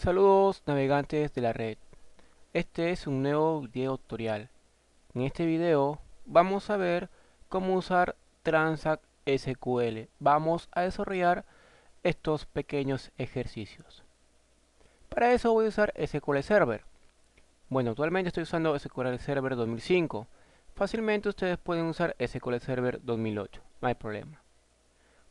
Saludos navegantes de la red. Este es un nuevo video tutorial. En este video vamos a ver cómo usar Transact SQL. Vamos a desarrollar estos pequeños ejercicios. Para eso voy a usar SQL Server. Bueno, actualmente estoy usando SQL Server 2005. Fácilmente ustedes pueden usar SQL Server 2008. No hay problema.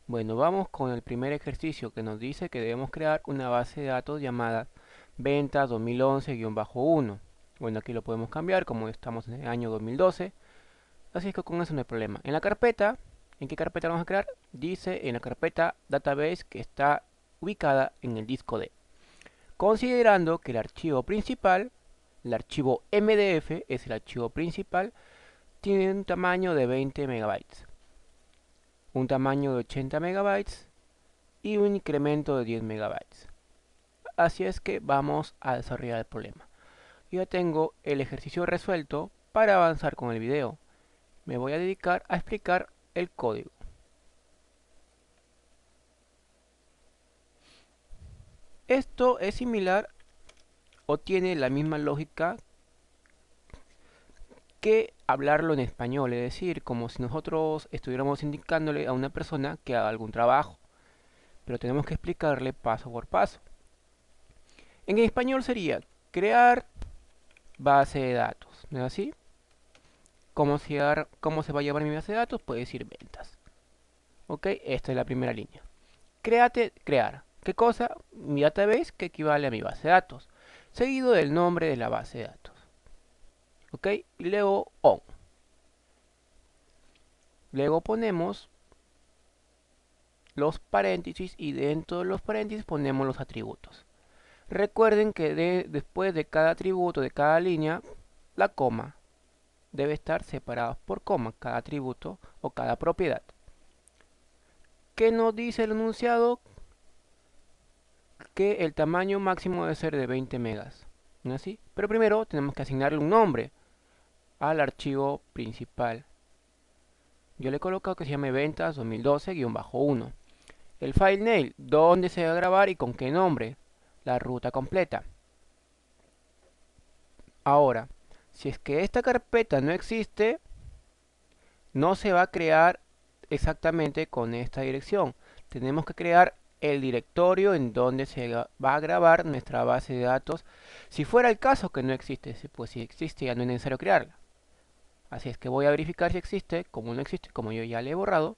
Bueno, vamos con el primer ejercicio que nos dice que debemos crear una base de datos llamada ventas 2011-1. Bueno, aquí lo podemos cambiar como estamos en el año 2012. Así es que con eso no hay problema. En la carpeta, ¿en qué carpeta vamos a crear? Dice en la carpeta database que está ubicada en el disco D. Considerando que el archivo principal, el archivo MDF es el archivo principal, tiene un tamaño de 20 megabytes, un tamaño de 80 megabytes y un incremento de 10 megabytes. Así es que vamos a desarrollar el problema. Yo ya tengo el ejercicio resuelto. Para avanzar con el video me voy a dedicar a explicar el código. Esto es similar o tiene la misma lógica que hablarlo en español, es decir, como si nosotros estuviéramos indicándole a una persona que haga algún trabajo, pero tenemos que explicarle paso por paso. En español sería crear base de datos, ¿no es así? ¿Cómo se va a llamar mi base de datos? Puede decir ventas. Ok, esta es la primera línea. Crear. ¿Qué cosa? Mi database, que equivale a mi base de datos, seguido del nombre de la base de datos. Ok, y luego on. Luego ponemos los paréntesis y dentro de los paréntesis ponemos los atributos. Recuerden que después de cada atributo, de cada línea, la coma debe estar separada por coma, cada atributo o cada propiedad. ¿Qué nos dice el enunciado? Que el tamaño máximo debe ser de 20 megas. ¿No es así? Pero primero tenemos que asignarle un nombre al archivo principal. Yo le he colocado que se llame ventas 2012-1. El file name, dónde se va a grabar y con qué nombre. La ruta completa. Ahora, si es que esta carpeta no existe, no se va a crear exactamente con esta dirección. Tenemos que crear el directorio en donde se va a grabar nuestra base de datos. Si fuera el caso que no existe, pues si existe ya no es necesario crearla. Así es que voy a verificar si existe. Como no existe, como yo ya le he borrado,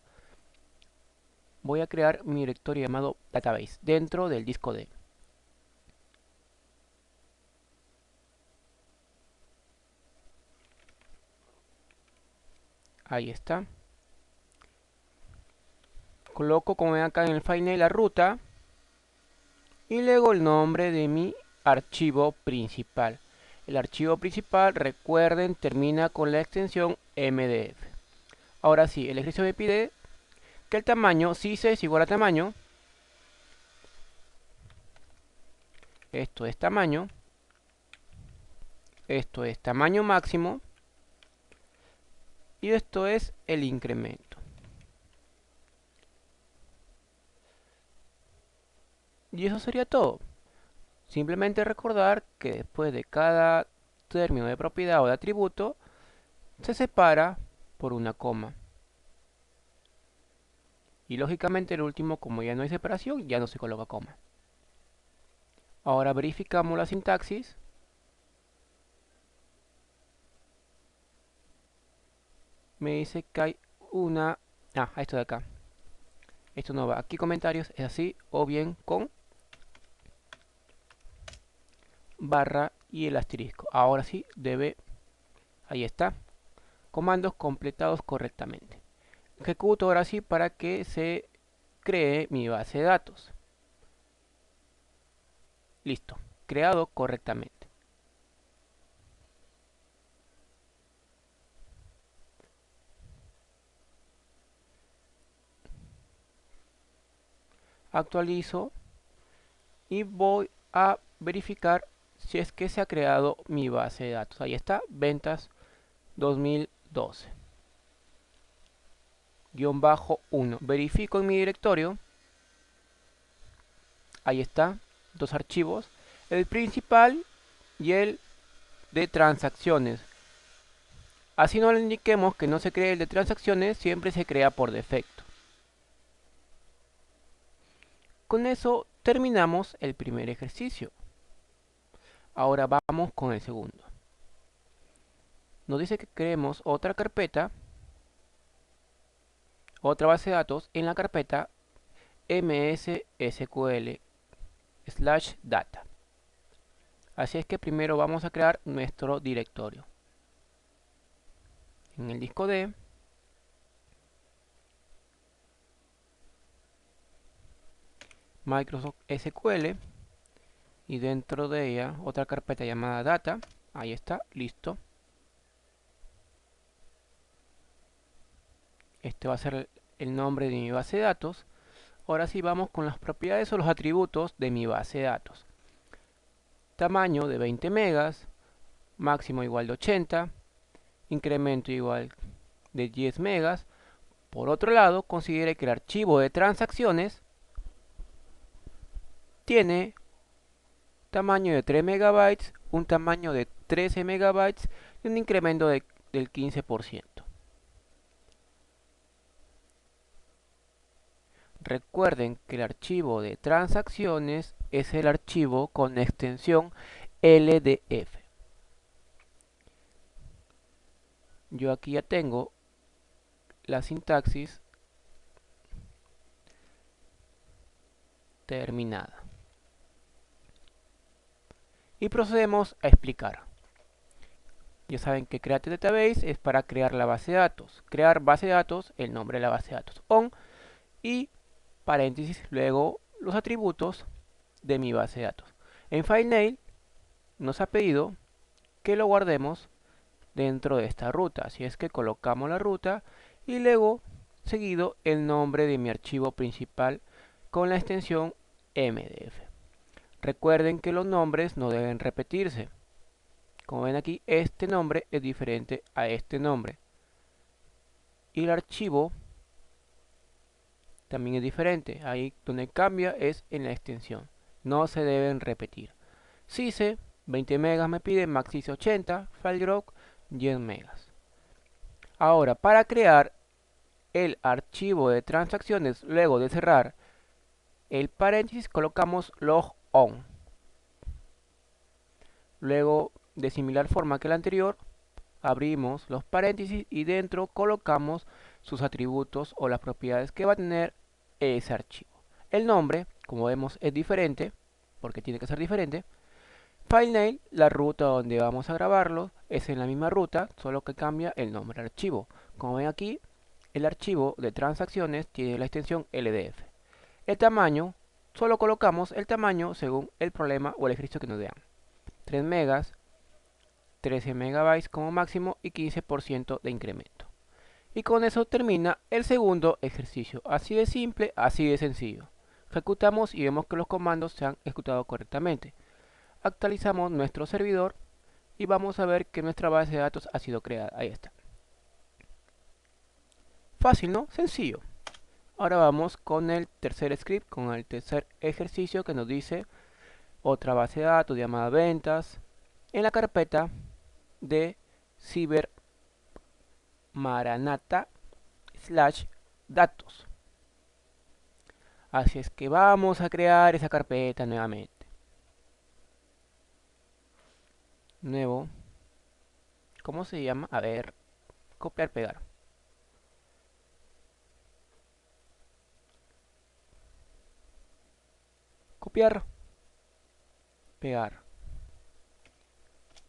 voy a crear mi directorio llamado database dentro del disco D. Ahí está. Coloco, como ven acá en el file name, la ruta y luego el nombre de mi archivo principal. El archivo principal, recuerden, termina con la extensión MDF. Ahora sí, el ejercicio me pide que el tamaño, si C es igual a tamaño, esto es tamaño, esto es tamaño máximo y esto es el incremento. Y eso sería todo. Simplemente recordar que después de cada término de propiedad o de atributo se separa por una coma. Y lógicamente el último, como ya no hay separación, ya no se coloca coma. Ahora verificamos la sintaxis. Me dice que hay una... esto de acá. Esto no va. Aquí comentarios es así o bien con barra y el asterisco. Ahora sí debe... Ahí está. Comandos completados correctamente. Ejecuto ahora sí para que se cree mi base de datos. Listo. Creado correctamente. Actualizo y voy a verificar si es que se ha creado mi base de datos. Ahí está, ventas 2012 -1. Verifico en mi directorio. Ahí está, dos archivos. el principal y el de transacciones. Así no le indiquemos que no se cree el de transacciones, siempre se crea por defecto. Con eso terminamos el primer ejercicio. Ahora vamos con el segundo. Nos dice que creemos otra carpeta, otra base de datos en la carpeta mssql/data. Así es que primero vamos a crear nuestro directorio. En el disco D Microsoft SQL y dentro de ella otra carpeta llamada data. Ahí está, listo. Este va a ser el nombre de mi base de datos. Ahora sí vamos con las propiedades o los atributos de mi base de datos. Tamaño de 20 megas, máximo igual de 80, incremento igual de 10 megas. Por otro lado, considere que el archivo de transacciones tiene tamaño de 3 megabytes, un tamaño de 13 megabytes y un incremento del 15%. Recuerden que el archivo de transacciones es el archivo con extensión LDF. Yo aquí ya tengo la sintaxis terminada. Y procedemos a explicar. Ya saben que Create Database es para crear la base de datos. Crear base de datos, el nombre de la base de datos, on, y paréntesis, luego los atributos de mi base de datos. En FileName nos ha pedido que lo guardemos dentro de esta ruta. Así es que colocamos la ruta y luego seguido el nombre de mi archivo principal con la extensión MDF. Recuerden que los nombres no deben repetirse. Como ven aquí, este nombre es diferente a este nombre. Y el archivo también es diferente. Ahí donde cambia es en la extensión. No se deben repetir. Syse 20 megas me pide, Maxis 80, FileDrop 10 megas. Ahora, para crear el archivo de transacciones, luego de cerrar el paréntesis, colocamos log on. Luego, de similar forma que el anterior, abrimos los paréntesis y dentro colocamos sus atributos o las propiedades que va a tener ese archivo. El nombre, como vemos, es diferente, porque tiene que ser diferente. FileName, la ruta donde vamos a grabarlo, es en la misma ruta, solo que cambia el nombre del archivo. Como ven aquí, el archivo de transacciones tiene la extensión LDF. El tamaño, solo colocamos el tamaño según el problema o el ejercicio que nos den. 3 megas, 13 megabytes como máximo y 15% de incremento. Y con eso termina el segundo ejercicio. Así de simple, así de sencillo. Ejecutamos y vemos que los comandos se han ejecutado correctamente. Actualizamos nuestro servidor y vamos a ver que nuestra base de datos ha sido creada. Ahí está. Fácil, ¿no? Sencillo. Ahora vamos con el tercer script, con el tercer ejercicio que nos dice otra base de datos llamada ventas en la carpeta de cybermaranata/datos. Así es que vamos a crear esa carpeta nuevamente. Nuevo. ¿Cómo se llama? A ver. Copiar, pegar. Copiar. Pegar.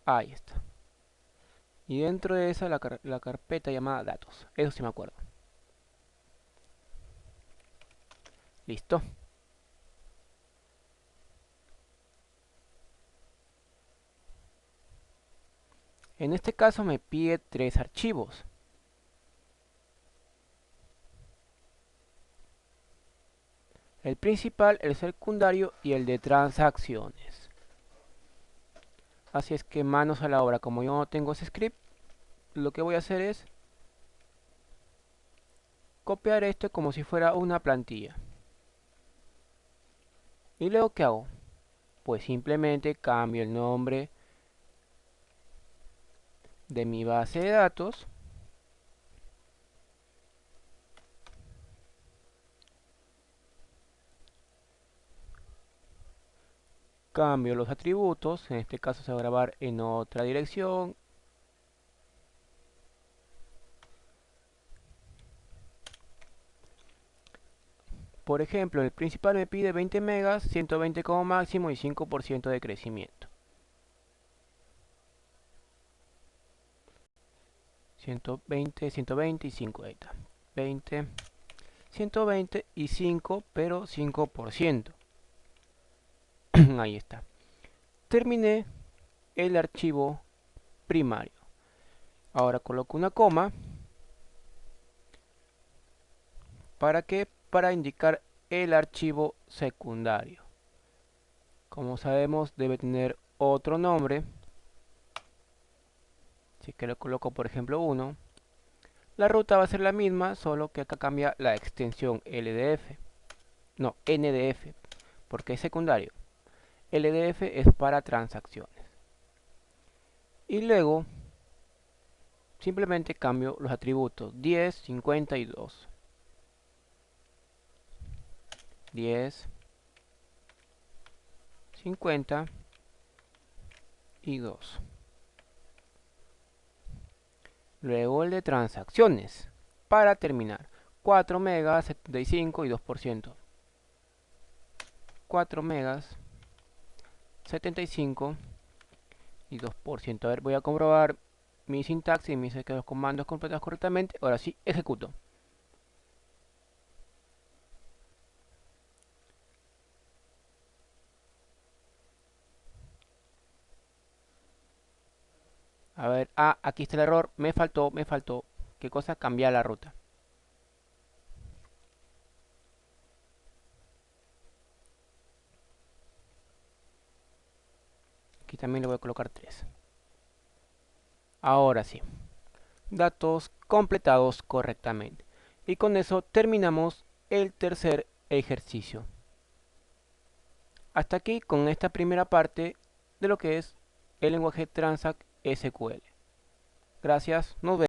Ahí está. Y dentro de esa la carpeta llamada datos. Eso sí me acuerdo. Listo. En este caso me pide 3 archivos. El principal, el secundario y el de transacciones. Así es que manos a la obra. Como yo no tengo ese script, lo que voy a hacer es copiar esto como si fuera una plantilla. ¿Y luego qué hago? Pues simplemente cambio el nombre de mi base de datos. Cambio los atributos, en este caso se va a grabar en otra dirección. Por ejemplo, el principal me pide 20 megas, 120 como máximo y 5% de crecimiento. 120, 120 y 5, ahí está. 20, 120 y 5, pero 5%. Ahí está. Terminé el archivo primario. Ahora coloco una coma. ¿Para qué? Para indicar el archivo secundario. Como sabemos, debe tener otro nombre. Así que le coloco, por ejemplo, 1. La ruta va a ser la misma, solo que acá cambia la extensión LDF. No, NDF, porque es secundario. LDF es para transacciones. Y luego, simplemente cambio los atributos 10, 50 y 2. 10, 50 y 2. Luego el de transacciones. Para terminar, 4 megas, 75 y 2%. 4 megas, 75 y 2%. A ver, voy a comprobar mi sintaxis y me dice que los comandos completados correctamente. Ahora sí, ejecuto. A ver, aquí está el error. Me faltó. ¿Qué cosa? Cambiar la ruta. Aquí también le voy a colocar 3. Ahora sí. Datos completados correctamente. Y con eso terminamos el tercer ejercicio. Hasta aquí con esta primera parte de lo que es el lenguaje Transact SQL. Gracias, nos vemos.